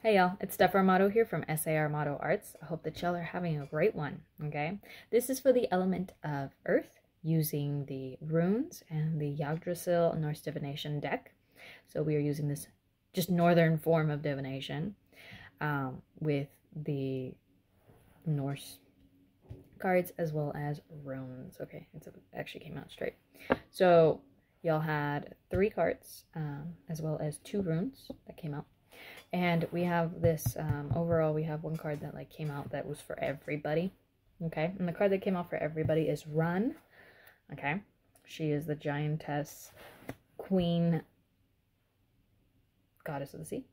Hey y'all, it's SAArmato here from SAArmatoArts. I hope that y'all are having a great one, okay? This is for the element of Earth using the runes and the Yggdrasil Norse Divination deck. So we are using this just northern form of divination with the Norse cards as well as runes. Okay, it actually came out straight. So y'all had 3 cards as well as 2 runes that came out. And we have this, overall, we have one card that like came out that was for everybody, okay? And the card that came out for everybody is Rune, okay? She is the giantess, queen, goddess of the sea,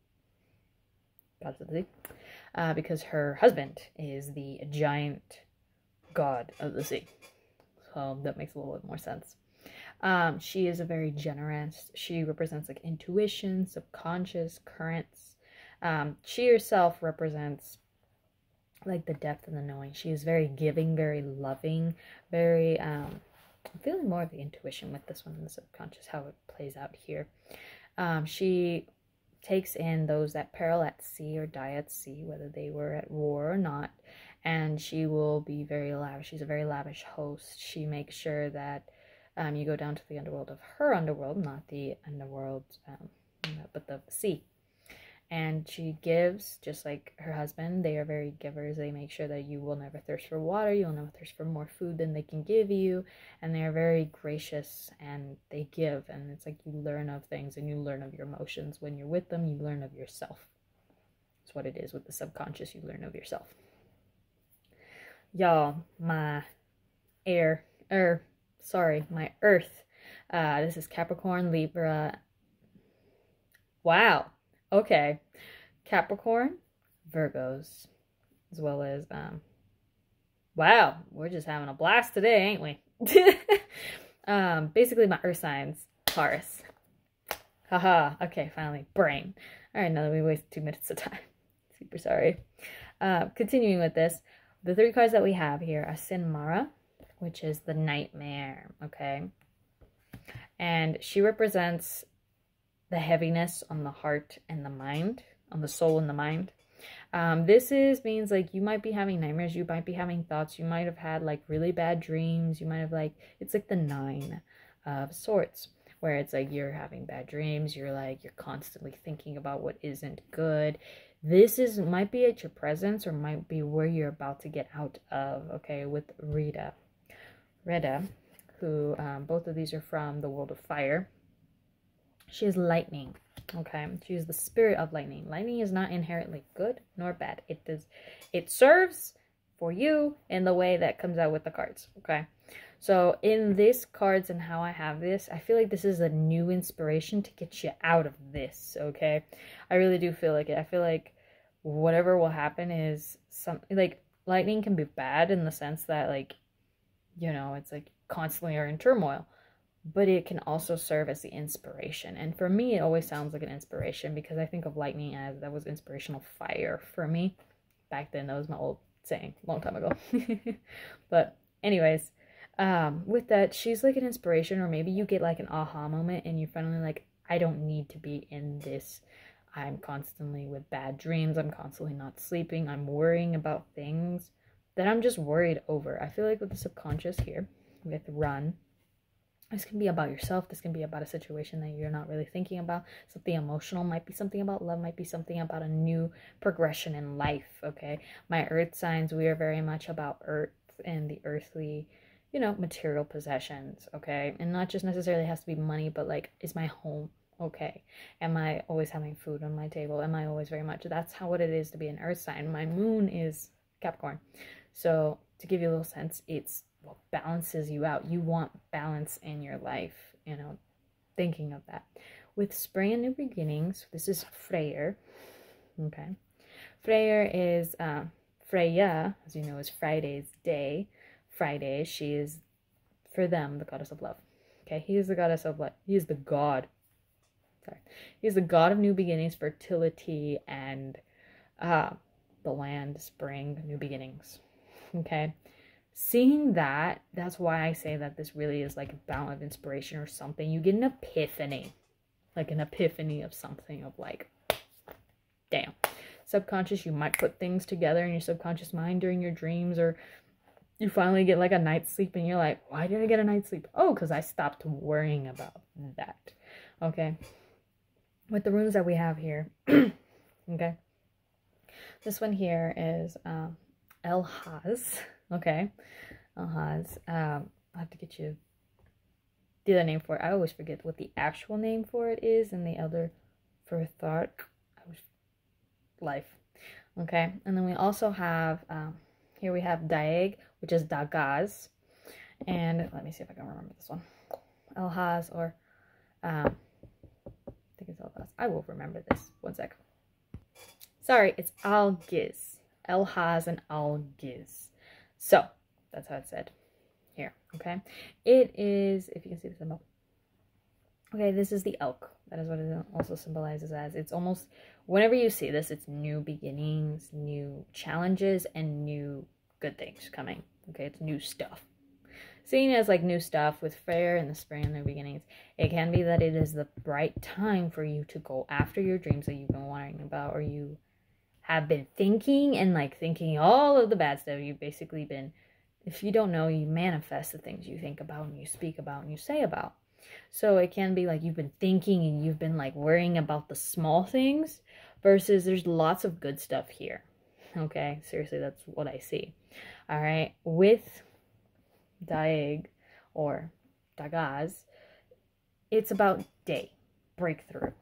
because her husband is the giant god of the sea. So that makes a little bit more sense. She is a very generous, she represents like intuition, subconscious, currents. She herself represents like the depth and the knowing. She is very giving, very loving, very, I'm feeling more of the intuition with this one than the subconscious, how it plays out here. She takes in those that peril at sea or die at sea, whether they were at war or not, and she will be very lavish. She's a very lavish host. She makes sure that you go down to the underworld of her underworld, not the underworld, but the sea. And she gives, just like her husband. They are very givers. They make sure that you will never thirst for water. You'll never thirst for more food than they can give you. And they are very gracious and they give. And it's like you learn of things and you learn of your emotions. When you're with them, you learn of yourself. That's what it is with the subconscious. You learn of yourself. Y'all, my my Earth. This is Capricorn, Libra. Wow. Okay. Capricorn, Virgos, as well as, wow, we're just having a blast today, ain't we? Basically my Earth signs, Taurus. Haha, okay, finally, brain. All right, now that we wasted 2 minutes of time. Super sorry. Continuing with this, the 3 cards that we have here are Sinmara, which is the nightmare, okay? And she represents the heaviness on the heart and the mind, on the soul and the mind. This means like you might be having nightmares, you might be having thoughts, you might have had like really bad dreams, you might have like, it's like the 9 of Swords, where it's like you're having bad dreams, you're constantly thinking about what isn't good. This might be at your presence or might be where you're about to get out of, okay, with Rita, who both of these are from the world of fire. She is lightning, okay? She is the spirit of lightning. Lightning is not inherently good nor bad. It serves for you in the way that comes out with the cards, okay? So in these cards and how I have this, I feel like this is a new inspiration to get you out of this, okay? I really do feel like it. I feel like whatever will happen is something like lightning can be bad in the sense that like, you know, it's like constantly are in turmoil. But it can also serve as the inspiration. And for me, it always sounds like an inspiration because I think of lightning as that was inspirational fire for me. Back then, that was my old saying, a long time ago. But anyways, with that, she's like an inspiration, or maybe you get like an aha moment and you're finally like, I don't need to be in this. I'm constantly with bad dreams. I'm constantly not sleeping. I'm worrying about things that I'm just worried over. I feel like with the subconscious here, with Rune, this can be about yourself. This can be about a situation that you're not really thinking about. Something emotional, might be something about love, might be something about a new progression in life, okay? My Earth signs, we are very much about Earth and the earthly, you know, material possessions, okay? And not just necessarily has to be money, but like, is my home okay? Am I always having food on my table? Am I always very much? That's how what it is to be an Earth sign. My moon is Capricorn. So to give you a little sense, it's what balances you out. You want balance in your life, you know, thinking of that. With spring and new beginnings, this is Freyr, okay? Freyr is, Freya, as you know, is Friday's day. Friday, she is, for them, the goddess of love, okay? He is the goddess of love. He is the god, he is the god of new beginnings, fertility, and the land, spring, new beginnings, okay? Seeing that, that's why I say that this really is like a bout of inspiration or something. You get an epiphany, like an epiphany of something of like, damn. subconscious, you might put things together in your subconscious mind during your dreams, or you finally get like a night's sleep and you're like, why did I get a night's sleep? Oh, because I stopped worrying about that. Okay. With the runes that we have here, okay. This one here is El-Haz, okay. El-Haz. I'll have to get you the other name for it. I always forget what the actual name for it is, and the other for thought. Life. Okay. And then we also have, here we have Daeg, which is Dagaz. And let me see if I can remember this one. El-Haz, or, I think it's El-Haz. I will remember this. One sec. Sorry, it's Al-Giz. El-Haz and Al-Giz. So, that's how it's said here, okay? It is, if you can see the symbol. Okay, this is the elk. That is what it also symbolizes as. It's almost, whenever you see this, it's new beginnings, new challenges, and new good things coming. Okay, it's new stuff. Seeing as like new stuff with Freyr in the spring and new beginnings, it can be that it is the right time for you to go after your dreams that you've been wondering about, or you have been thinking and like thinking all of the bad stuff. You've basically been, if you don't know, you manifest the things you think about and you speak about and you say about. So it can be like you've been thinking and you've been like worrying about the small things, versus there's lots of good stuff here. Okay, seriously, that's what I see. All right, with Daeg or Dagaz, it's about day, breakthrough.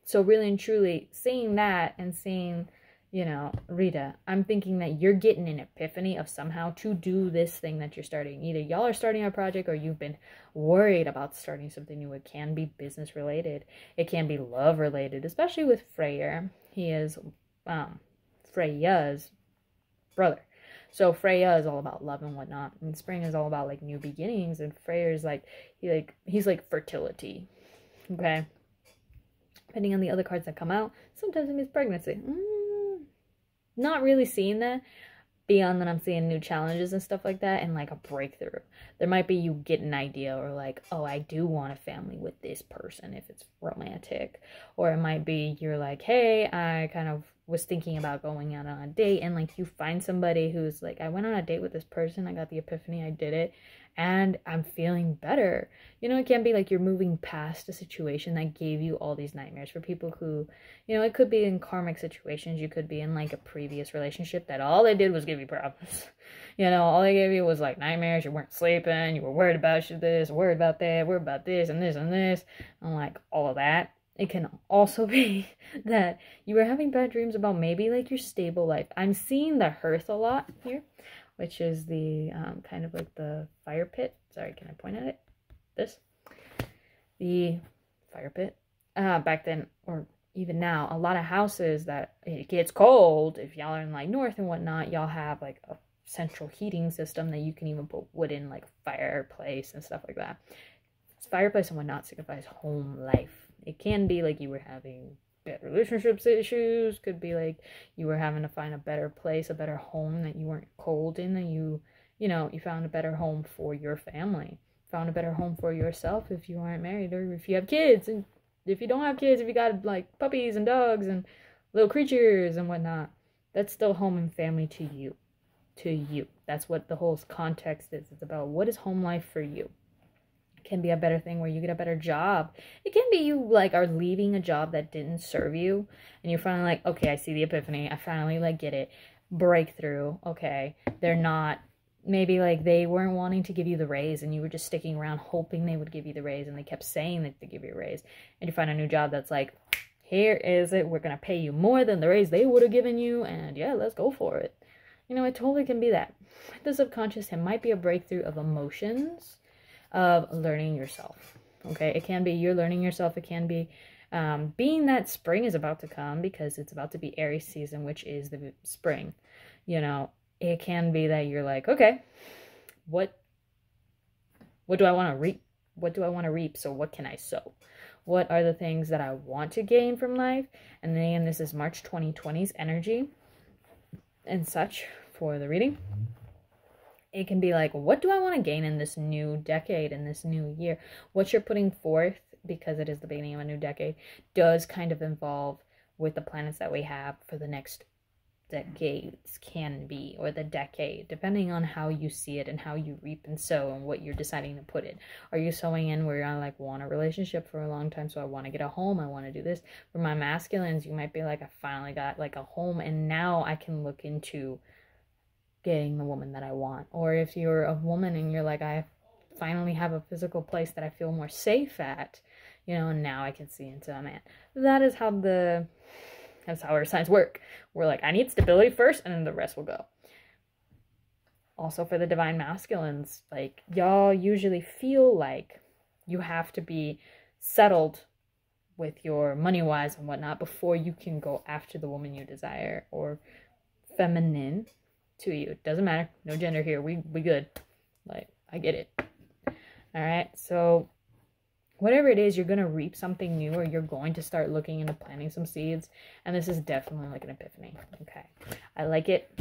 So really and truly, seeing that and seeing, you know, Rita, I'm thinking that you're getting an epiphany of somehow to do this thing that you're starting. Either y'all are starting a project, or you've been worried about starting something new. It can be business related. It can be love related, especially with Freyr. He is Freya's brother. So Freya is all about love and whatnot. And spring is all about like new beginnings. And Freyr is like, he's like fertility. Okay. Depending on the other cards that come out, sometimes it means pregnancy. Not really seeing that, beyond that I'm seeing new challenges and stuff like that, and like a breakthrough. There might be you get an idea, or like, oh, I do want a family with this person if it's romantic. Or it might be you're like, hey, I kind of was thinking about going out on a date, and like you find somebody who's like, I went on a date with this person, I got the epiphany, I did it, and I'm feeling better. You know, it can be like you're moving past a situation that gave you all these nightmares. For people who, you know, it could be in karmic situations. You could be in like a previous relationship that all they did was give you problems. You know, all they gave you was like nightmares. You weren't sleeping. You were worried about this, worried about that, worried about this and this and this. And like all of that. It can also be that you were having bad dreams about maybe like your stable life. I'm seeing the hearth a lot here, which is the kind of like the fire pit. Sorry, can I point at it? This? The fire pit. Back then, or even now, a lot of houses that it gets cold, if y'all are in like north and whatnot, y'all have like a central heating system that you can even put wood in, like fireplace and stuff like that. Fireplace and whatnot signifies home life. It can be like you were having bad relationships issues. Could be like you were having to find a better place, a better home that you weren't cold in, that you know, you found a better home for your family. Found a better home for yourself if you aren't married, or if you have kids. And if you don't have kids, if you got like puppies and dogs and little creatures and whatnot, that's still home and family to you. To you. That's what the whole context is. It's about what is home life for you. Can be a better thing where you get a better job. It can be you like are leaving a job that didn't serve you, and you're finally like, okay, I see the epiphany, I finally like get it. Breakthrough. Okay, they're not, maybe like they weren't wanting to give you the raise, and you were just sticking around hoping they would give you the raise, and they kept saying that they give you a raise, and you find a new job that's like, here is it, we're gonna pay you more than the raise they would have given you, and yeah, let's go for it. You know, it totally can be that. The subconscious, it might be a breakthrough of emotions, of learning yourself. Okay, it can be you're learning yourself. It can be being that spring is about to come, because it's about to be Aries season, which is the spring. You know, it can be that you're like, okay, what do I want to reap? What do I want to reap? So what can I sow? What are the things that I want to gain from life? And then this is March 2020's energy and such for the reading. It can be like, what do I want to gain in this new decade, in this new year? What you're putting forth, because it is the beginning of a new decade, does kind of involve with the planets that we have for the next decades can be, or the decade, depending on how you see it and how you reap and sow and what you're deciding to put in. Are you sowing in where you're like, want a relationship for a long time, so I want to get a home, I want to do this? For my masculines, you might be like, I finally got like a home and now I can look into getting the woman that I want. Or if you're a woman and you're like, I finally have a physical place that I feel more safe at, you know, and now I can see into a man. That's how our signs work. We're like, I need stability first, and then the rest will go. Also for the divine masculines, like, y'all usually feel like you have to be settled with your money-wise and whatnot before you can go after the woman you desire, or feminine to you. It doesn't matter. No gender here. We good. Like, I get it. All right. So whatever it is, you're going to reap something new, or you're going to start looking into planting some seeds. And this is definitely like an epiphany. Okay. I like it.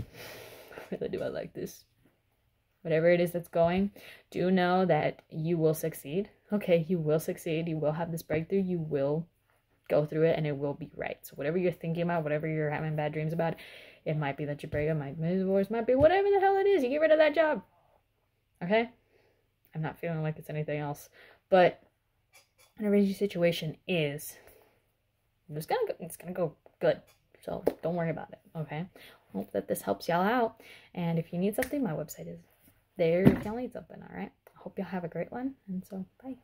Really do I like this. Whatever it is that's going, do know that you will succeed. Okay, you will succeed. You will have this breakthrough. You will go through it, and it will be right. So whatever you're thinking about, whatever you're having bad dreams about, it might be that you break up, might be divorce, might be whatever the hell it is. You get rid of that job. Okay? I'm not feeling like it's anything else. But whatever your situation is, it's gonna go good. So don't worry about it. Okay? Hope that this helps y'all out. And if you need something, my website is there if y'all need something. All right? I hope y'all have a great one. And so, bye.